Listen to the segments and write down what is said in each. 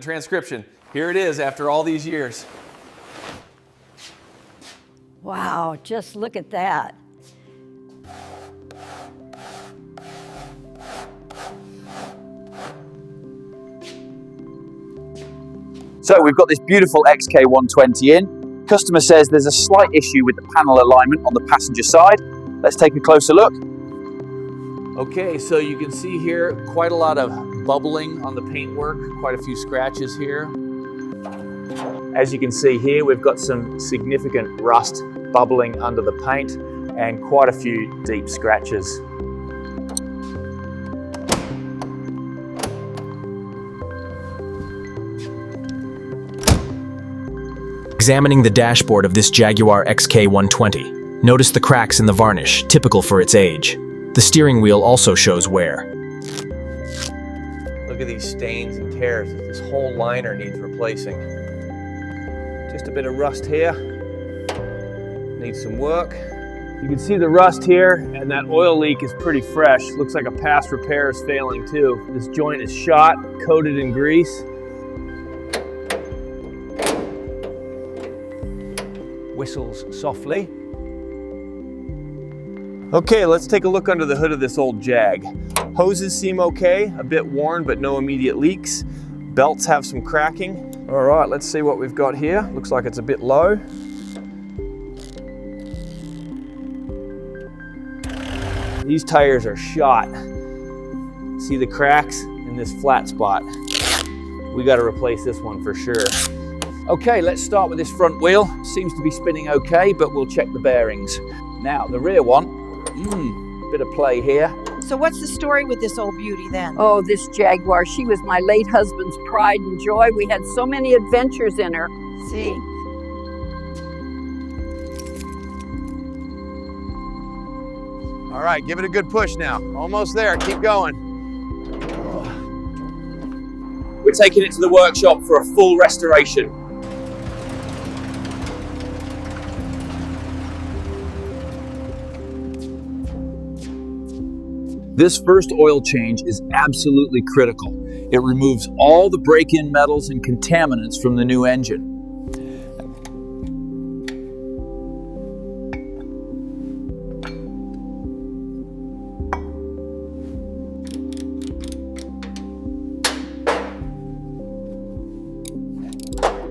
Transcription. Here it is after all these years. Wow, just look at that. So we've got this beautiful XK120 in. Customer says there's a slight issue with the panel alignment on the passenger side. Let's take a closer look. Okay, so you can see here quite a lot of bubbling on the paintwork, quite a few scratches here. As you can see here, we've got some significant rust bubbling under the paint and quite a few deep scratches. Examining the dashboard of this Jaguar XK120, notice the cracks in the varnish, typical for its age. The steering wheel also shows wear. Look at these stains and tears. This whole liner needs replacing. Just a bit of rust here. Needs some work. You can see the rust here, and that oil leak is pretty fresh. Looks like a past repair is failing too. This joint is shot, coated in grease. Whistles softly. Okay, let's take a look under the hood of this old Jag. Hoses seem okay, a bit worn, but no immediate leaks. Belts have some cracking. All right, let's see what we've got here. Looks like it's a bit low. These tires are shot. See the cracks in this flat spot. We got to replace this one for sure. Okay, let's start with this front wheel. Seems to be spinning okay, but we'll check the bearings. Now, the rear one, bit of play here. So what's the story with this old beauty then? Oh, this Jaguar, she was my late husband's pride and joy. We had so many adventures in her. See? All right, give it a good push now. Almost there, keep going. We're taking it to the workshop for a full restoration. This first oil change is absolutely critical. It removes all the break-in metals and contaminants from the new engine.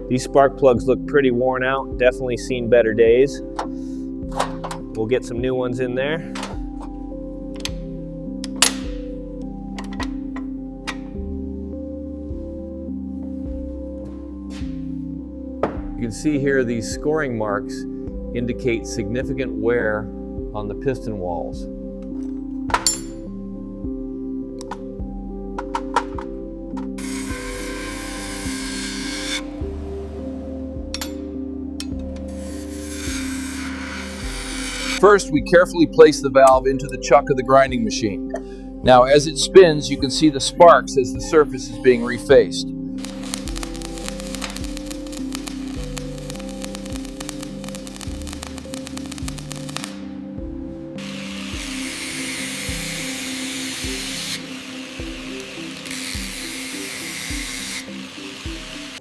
These spark plugs look pretty worn out, definitely seen better days. We'll get some new ones in there. You can see here these scoring marks indicate significant wear on the piston walls. First, we carefully place the valve into the chuck of the grinding machine. Now, as it spins, you can see the sparks as the surface is being refaced.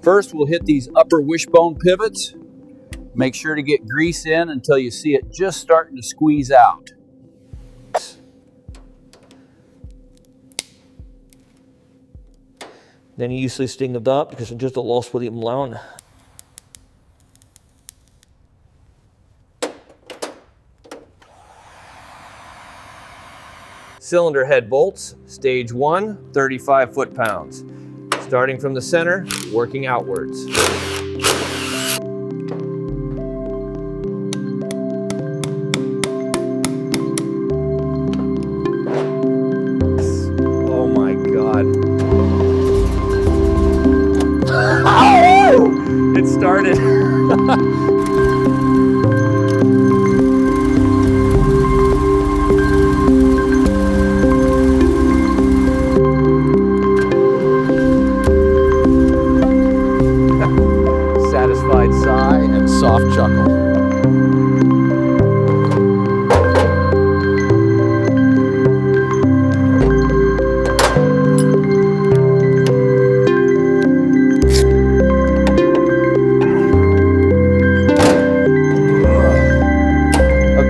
First, we'll hit these upper wishbone pivots. Make sure to get grease in until you see it just starting to squeeze out. Then you usually sting it up because it's just a loss with him alone. Cylinder head bolts, stage 1, 35 foot-pounds. Starting from the center, working outwards. Oh my God. It started. Satisfied sigh and soft chuckle.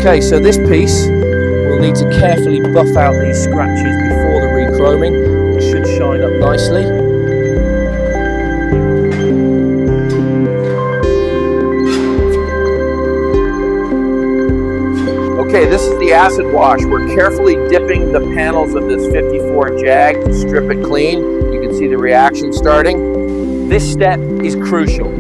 Okay, so this piece, we'll need to carefully buff out these scratches before the re-chroming. It should shine up nicely. Okay, this is the acid wash. We're carefully dipping the panels of this 54 Jag to strip it clean. You can see the reaction starting. This step is crucial.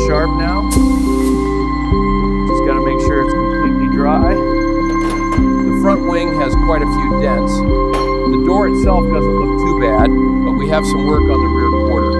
Sharp now. Just got to make sure it's completely dry. The front wing has quite a few dents. The door itself doesn't look too bad, but we have some work on the rear quarter.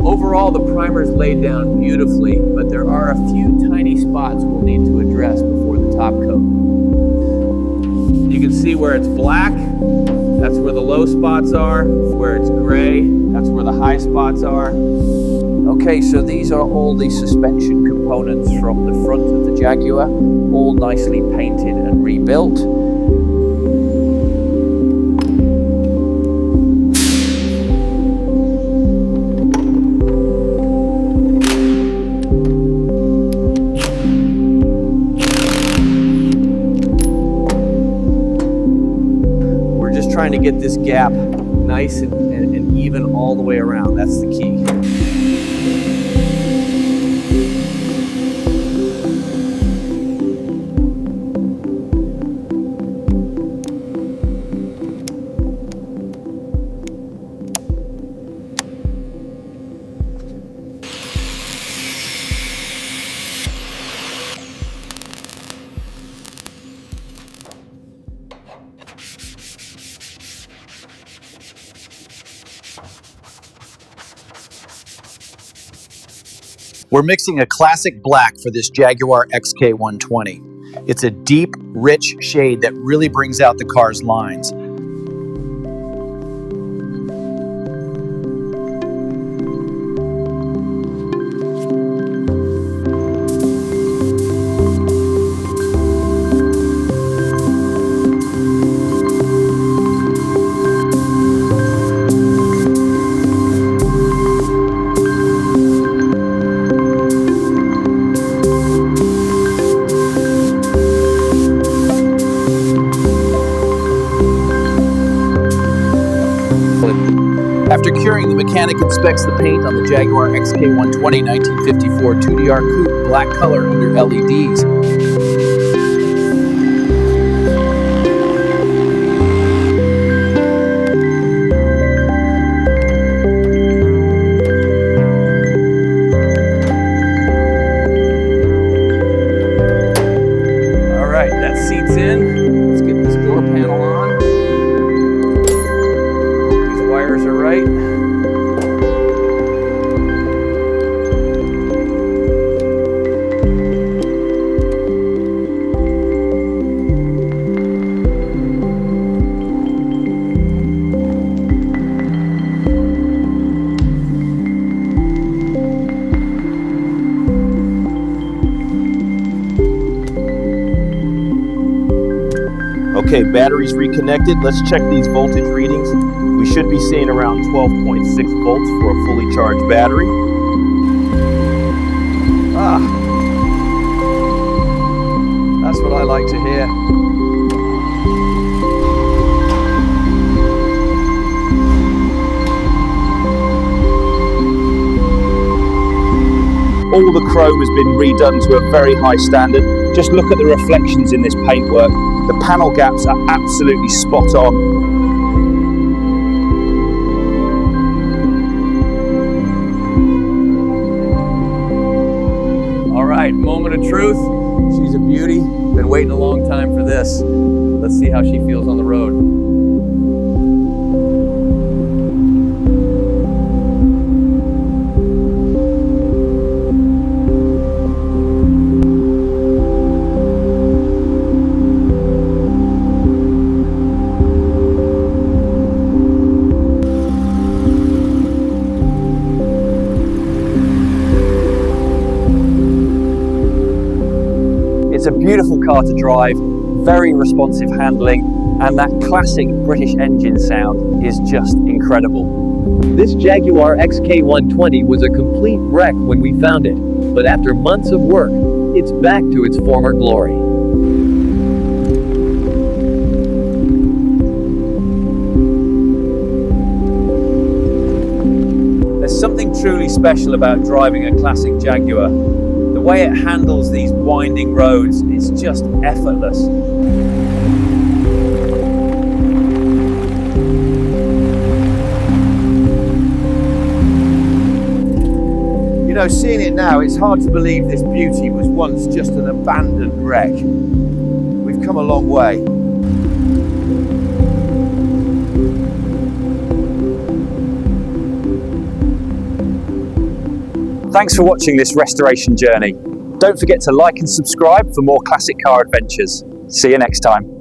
Overall, the primer is laid down beautifully, but there are a few tiny spots we'll need to address before the top coat. You can see where it's black, that's where the low spots are. Where it's gray, that's where the high spots are. Okay, so these are all the suspension components from the front of the Jaguar, all nicely painted and rebuilt. Trying to get this gap nice and even all the way around. That's the key. We're mixing a classic black for this Jaguar XK120. It's a deep, rich shade that really brings out the car's lines. After curing, the mechanic inspects the paint on the Jaguar XK120 1954 2DR coupe black color under LEDs. All right, that seats in. Let's get this door panel on. These wires are right. Okay, batteries reconnected. Let's check these voltage readings. We should be seeing around 12.6 volts for a fully charged battery. That's what I like to hear. All the chrome has been redone to a very high standard. Just look at the reflections in this paintwork. The panel gaps are absolutely spot on. All right, moment of truth. She's a beauty. Been waiting a long time for this. Let's see how she feels on the road. It's a beautiful car to drive, very responsive handling, and that classic British engine sound is just incredible. This Jaguar XK120 was a complete wreck when we found it, but after months of work, it's back to its former glory. There's something truly special about driving a classic Jaguar. The way it handles these winding roads is just effortless. You know, seeing it now, it's hard to believe this beauty was once just an abandoned wreck. We've come a long way. Thanks for watching this restoration journey. Don't forget to like and subscribe for more classic car adventures. See you next time.